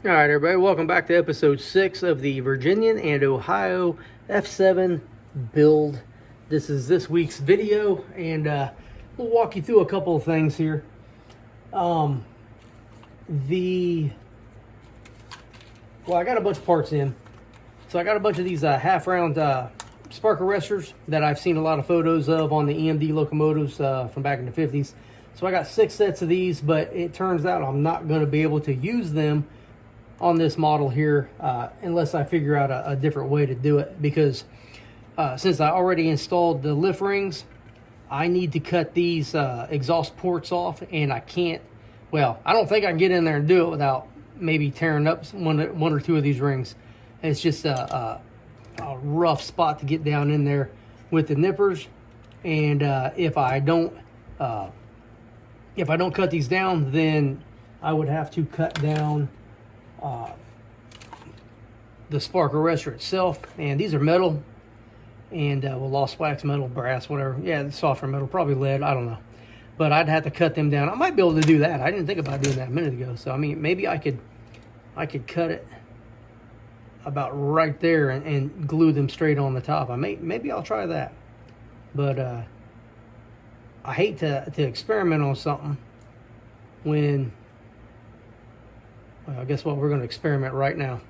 All right, everybody, welcome back to episode 6 of the Virginian and Ohio F7 build. This is this week's video, and we'll walk you through a couple of things here. Well, I got a bunch of parts in. So I got a bunch of these half-round spark arrestors that I've seen a lot of photos of on the EMD locomotives from back in the 50s. So I got 6 sets of these, but it turns out I'm not going to be able to use them on this model here unless I figure out a different way to do it, because since I already installed the lift rings, I need to cut these exhaust ports off, and I can't, well, I don't think I can get in there and do it without maybe tearing up one or two of these rings. It's just a rough spot to get down in there with the nippers, and if I don't cut these down, then I would have to cut down the spark arrestor itself. And these are metal, and well, lost wax, metal, brass, whatever. Yeah, softer metal, probably lead, I don't know. But I'd have to cut them down. I might be able to do that. I didn't think about doing that a minute ago. So I mean, maybe I could cut it about right there and glue them straight on the top. Maybe I'll try that. But I hate to experiment on something when, well, I guess what, we're going to experiment right now.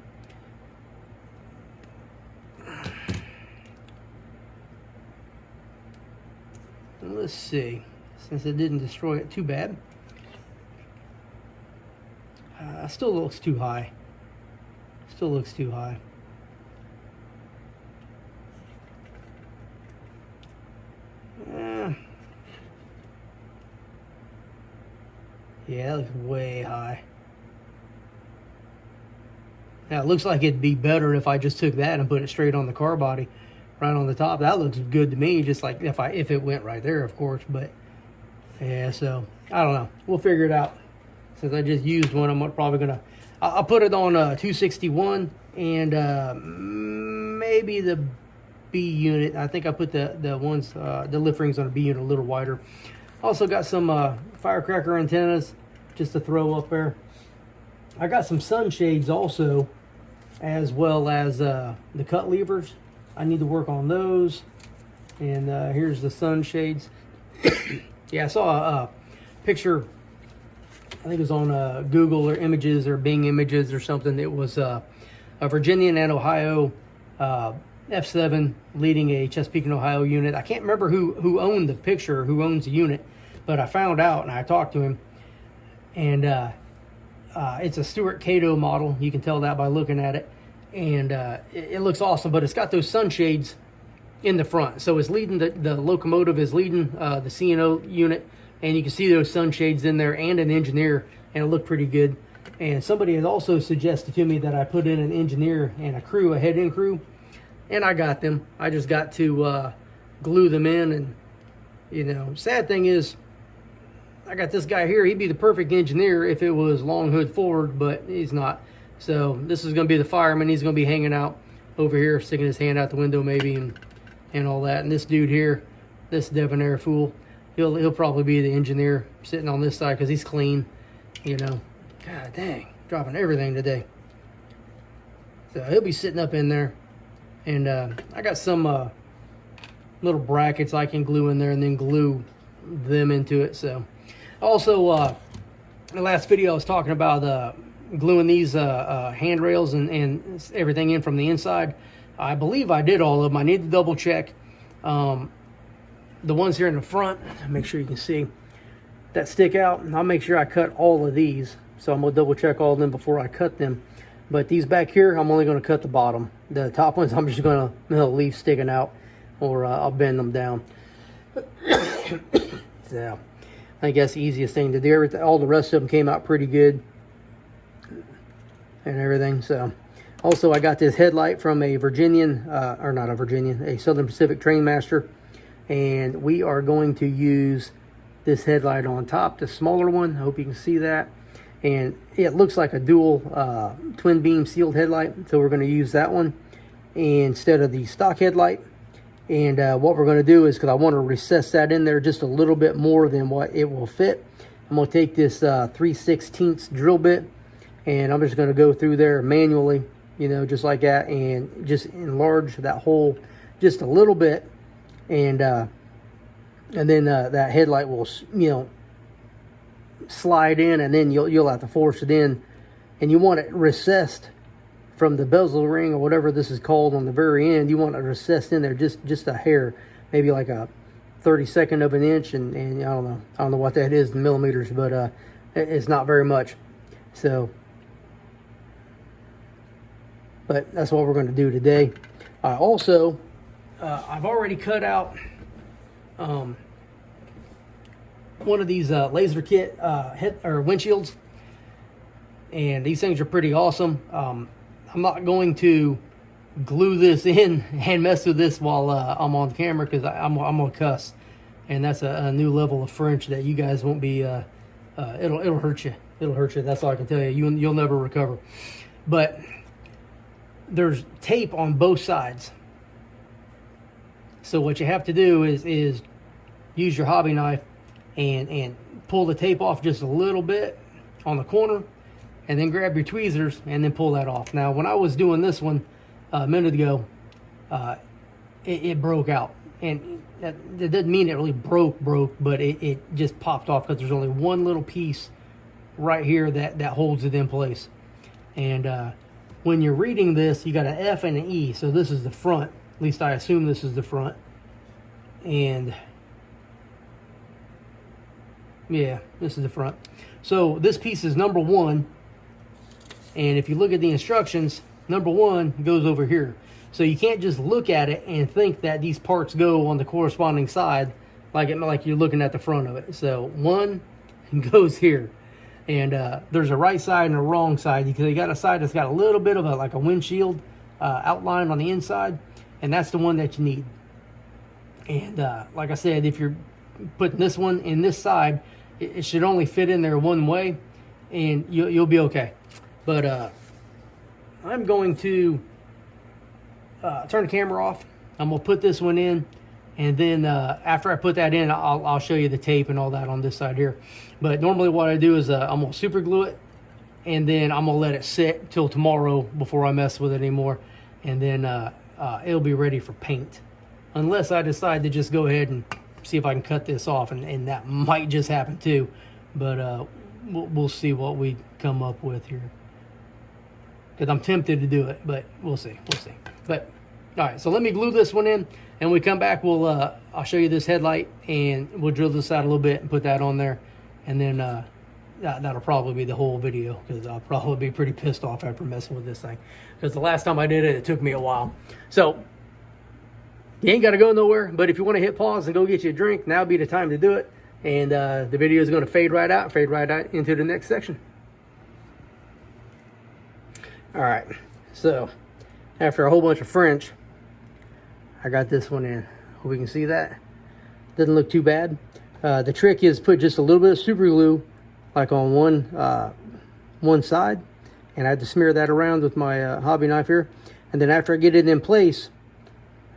Let's see, since it didn't destroy it too bad. Still looks too high. Still looks too high. Yeah, that looks way high. Now it looks like it'd be better if I just took that and put it straight on the car body, right on the top. That looks good to me, just like if it went right there, of course. But yeah, so I don't know. We'll figure it out. Since I just used one, I'm probably gonna. I'll put it on 261 and maybe the B unit. I think I put the ones the lift rings on the B unit a little wider. Also got some firecracker antennas just to throw up there. I got some sunshades also, as well as the cut levers. I need to work on those. And here's the sunshades. Yeah, I saw a picture, I think it was on Google or Images or Bing Images or something. It was a Virginian and Ohio F7 leading a Chesapeake and Ohio unit. I can't remember who owned the picture, who owns the unit, but I found out and I talked to him. And it's a Stuart Cato model. You can tell that by looking at it. And it looks awesome, but it's got those sunshades in the front. So it's leading, the locomotive is leading the C&O unit, and you can see those sunshades in there and an engineer, and it looked pretty good. And somebody had also suggested to me that I put in an engineer and a crew, a head-end crew, and I got them. I just got to glue them in. And you know, sad thing is, I got this guy here. He'd be the perfect engineer if it was long hood forward, but he's not. So this is going to be the fireman. He's going to be hanging out over here, sticking his hand out the window maybe, and all that. And this dude here, this debonair fool, he'll probably be the engineer sitting on this side because he's clean, you know. God dang, dropping everything today. So he'll be sitting up in there. And I got some little brackets I can glue in there and then glue them into it. So also, in the last video I was talking about gluing these handrails and everything in from the inside. I believe I did all of them. I need to double check. The ones here in the front, make sure you can see, that stick out, and I'll make sure I cut all of these. So I'm going to double check all of them before I cut them. But these back here, I'm only going to cut the bottom. The top ones, I'm just going to leave sticking out, or I'll bend them down. So I think that's the easiest thing to do. All the rest of them came out pretty good and everything. So also I got this headlight from a Virginian, or not a Virginian, a Southern Pacific Trainmaster. And we are going to use this headlight on top, the smaller one. I hope you can see that. And it looks like a dual twin beam sealed headlight, so we're going to use that one instead of the stock headlight. And what we're going to do is, because I want to recess that in there just a little bit more than what it will fit, I'm going to take this 3/16 drill bit, and I'm just going to go through there manually, you know, just like that, and just enlarge that hole just a little bit, and then that headlight will, you know, slide in, and then you'll have to force it in, and you want it recessed from the bezel ring or whatever this is called on the very end. You want it recessed in there just a hair, maybe like a 32nd of an inch, and I don't know what that is in millimeters, but it's not very much. So, but that's what we're going to do today. Also, I've already cut out one of these laser kit head or windshields, and these things are pretty awesome. I'm not going to glue this in and mess with this while I'm on camera, because I'm gonna cuss, and that's a new level of French that you guys won't be. It'll hurt you. It'll hurt you. That's all I can tell you. You'll never recover. But there's tape on both sides. So what you have to do is use your hobby knife and pull the tape off just a little bit on the corner, and then grab your tweezers and then pull that off. Now, when I was doing this one a minute ago, it broke out, and that doesn't mean it really broke, but it just popped off because there's only one little piece right here that holds it in place. And when you're reading this, you got an F and an E, so this is the front. At least I assume this is the front. And yeah, this is the front. So this piece is number 1. And if you look at the instructions, number 1 goes over here. So you can't just look at it and think that these parts go on the corresponding side like you're looking at the front of it. So 1 goes here. And there's a right side and a wrong side, because you got a side that's got a little bit of like a windshield outline on the inside, and that's the one that you need. And like I said, if you're putting this one in this side, it should only fit in there one way, and you'll be okay. But I'm going to turn the camera off. I'm going to put this one in, and then after I put that in, I'll show you the tape and all that on this side here. But normally what I do is I'm going to super glue it, and then I'm going to let it sit till tomorrow before I mess with it anymore. And then it'll be ready for paint. Unless I decide to just go ahead and see if I can cut this off, and that might just happen too. But we'll see what we come up with here, because I'm tempted to do it, but we'll see. But all right, so let me glue this one in, and when we come back, I'll show you this headlight, and we'll drill this out a little bit and put that on there, and then that'll probably be the whole video, because I'll probably be pretty pissed off after messing with this thing, because the last time I did it, it took me a while. So you ain't got to go nowhere, but if you want to hit pause and go get you a drink, now would be the time to do it. And the video is going to fade right out into the next section. All right, so after a whole bunch of French, I got this one in. Hope you can see that. Doesn't look too bad. The trick is put just a little bit of super glue, like on one side, and I had to smear that around with my hobby knife here. And then after I get it in place,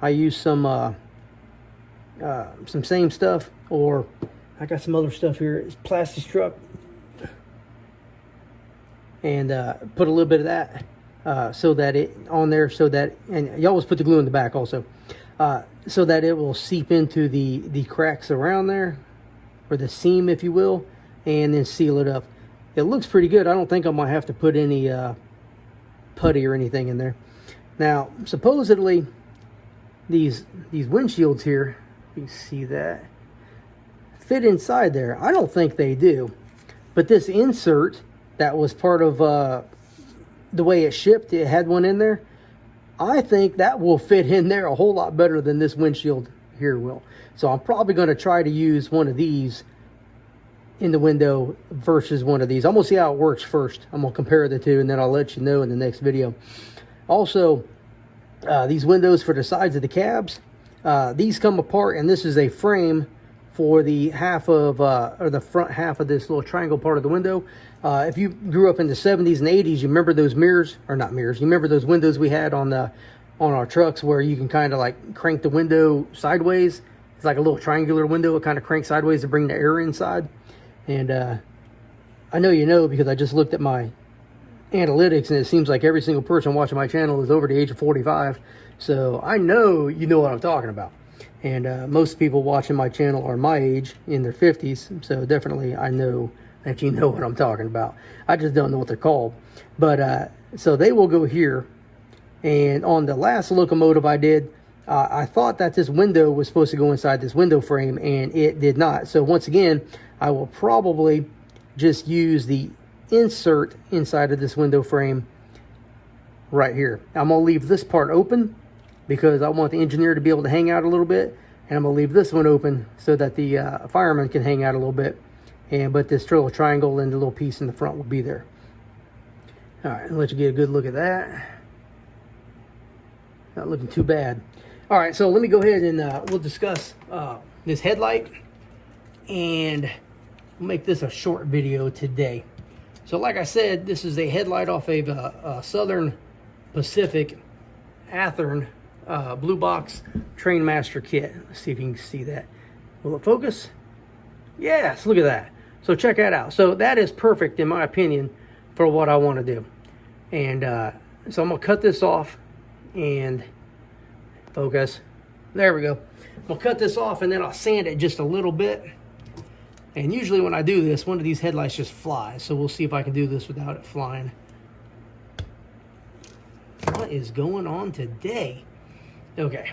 I use some same stuff, or I got some other stuff here. It's plastic struck, and put a little bit of that so that it on there, so that, and you always put the glue in the back also, so that it will seep into the cracks around there, or the seam, if you will, and then seal it up. It looks pretty good. I don't think I might have to put any putty or anything in there. Now, supposedly, these windshields here, you can see that, fit inside there. I don't think they do, but this insert that was part of the way it shipped, it had one in there. I think that will fit in there a whole lot better than this windshield here will. So I'm probably going to try to use one of these in the window versus one of these. I'm going to see how it works first. I'm going to compare the two, and then I'll let you know in the next video. Also, these windows for the sides of the cabs, these come apart, and this is a frame for the half of or the front half of this little triangle part of the window. If you grew up in the 70s and 80s, you remember those mirrors, or not mirrors, you remember those windows we had on our trucks where you can kind of like crank the window sideways. It's like a little triangular window. It kind of cranks sideways to bring the air inside. And I know you know, because I just looked at my analytics, and it seems like every single person watching my channel is over the age of 45. So I know you know what I'm talking about. And most people watching my channel are my age, in their 50s. So definitely I know that you know what I'm talking about. I just don't know what they're called. But so they will go here. And on the last locomotive I did, I thought that this window was supposed to go inside this window frame, and it did not. So once again, I will probably just use the insert inside of this window frame right here. I'm going to leave this part open because I want the engineer to be able to hang out a little bit, and I'm going to leave this one open so that the fireman can hang out a little bit. But this little triangle and the little piece in the front will be there. All right, let you get a good look at that. Not looking too bad. All right, so let me go ahead and we'll discuss this headlight, and we'll make this a short video today. So like I said, this is a headlight off of a Southern Pacific Athearn Bluebox Trainmaster kit. Let's see if you can see that. Will it focus? Yes, look at that. So check that out. So that is perfect, in my opinion, for what I want to do. And so I'm going to cut this off and focus. There we go. I'll cut this off, and then I'll sand it just a little bit. And usually when I do this, one of these headlights just flies. So we'll see if I can do this without it flying. What is going on today? Okay.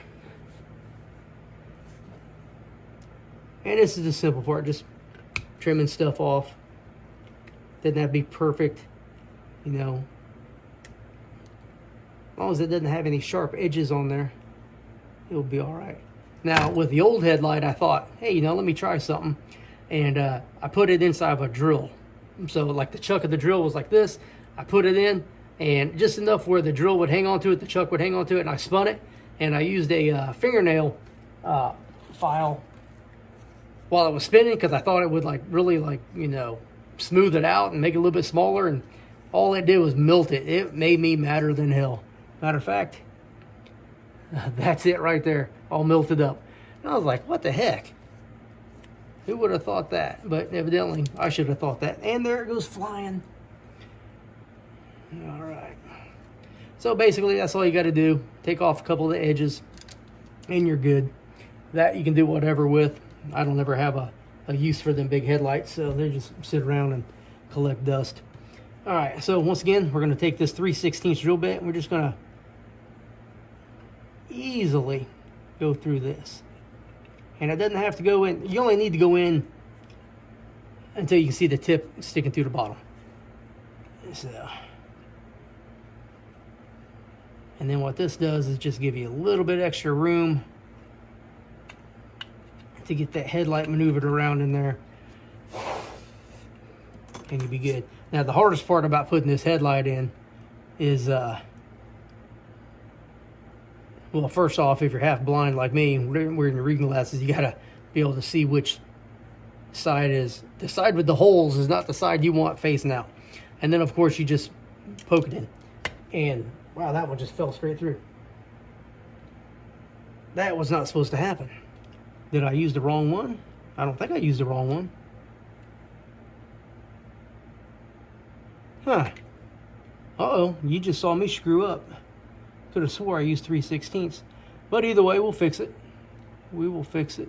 And this is the simple part, just trimming stuff off. Doesn't have to be perfect, you know. As long as it doesn't have any sharp edges on there, it'll be all right. Now, with the old headlight, I thought, hey, you know, let me try something. And I put it inside of a drill. So like the chuck of the drill was like this. I put it in, and just enough where the drill would hang on to it, the chuck would hang on to it, and I spun it. And I used a fingernail file while it was spinning, because I thought it would like really, like, you know, smooth it out and make it a little bit smaller. And all it did was melt it. It made me madder than hell. Matter of fact, that's it right there, all melted up. And I was like, what the heck? Who would have thought that? But evidently, I should have thought that. And there it goes flying. All right. So basically, that's all you got to do. Take off a couple of the edges, and you're good. That you can do whatever with. I don't ever have a use for them big headlights, so they just sit around and collect dust. All right. So once again, we're going to take this 3/16 drill bit, and we're just going to easily go through this. And it doesn't have to go in. You only need to go in until you can see the tip sticking through the bottom. So, and then what this does is just give you a little bit extra room to get that headlight maneuvered around in there. And you'll be good. Now, the hardest part about putting this headlight in is, well, first off, if you're half blind like me, wearing your reading glasses, you gotta be able to see which side is. The side with the holes is not the side you want facing out. And then, of course, you just poke it in. And, wow, that one just fell straight through. That was not supposed to happen. Did I use the wrong one? I don't think I used the wrong one. Huh. Uh-oh, you just saw me screw up. Could have swore I used 3/16. But either way, we'll fix it. We will fix it.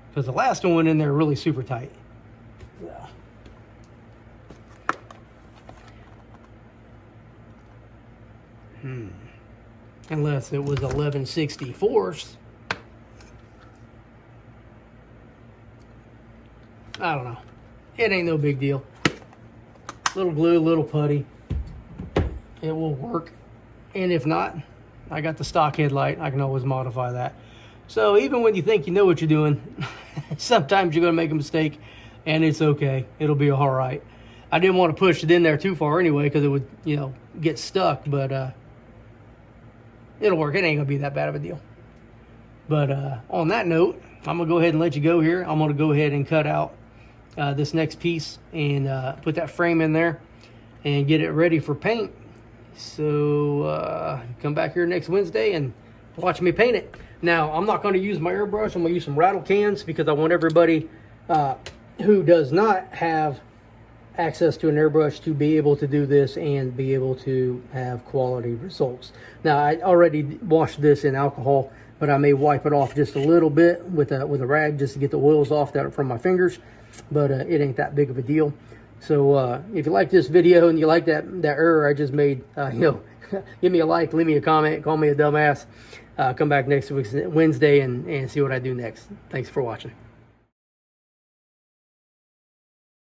Because the last one went in there really super tight. Yeah. Unless it was 11/64. I don't know. It ain't no big deal. Little glue, little putty. It will work. And if not, I got the stock headlight. I can always modify that. So even when you think you know what you're doing, sometimes you're going to make a mistake, and it's okay. It'll be all right. I didn't want to push it in there too far anyway, because it would, you know, get stuck. But it'll work. It ain't going to be that bad of a deal. But on that note, I'm going to go ahead and let you go here. I'm going to go ahead and cut out this next piece and put that frame in there and get it ready for paint. So come back here next Wednesday and watch me paint it. Now, I'm not going to use my airbrush. I'm going to use some rattle cans because I want everybody who does not have access to an airbrush to be able to do this and be able to have quality results. Now, I already washed this in alcohol, but I may wipe it off just a little bit with a rag just to get the oils off that from my fingers, but it ain't that big of a deal. So if you like this video and you like that error I just made, give me a like, leave me a comment, call me a dumbass. Come back next Wednesday and see what I do next. Thanks for watching.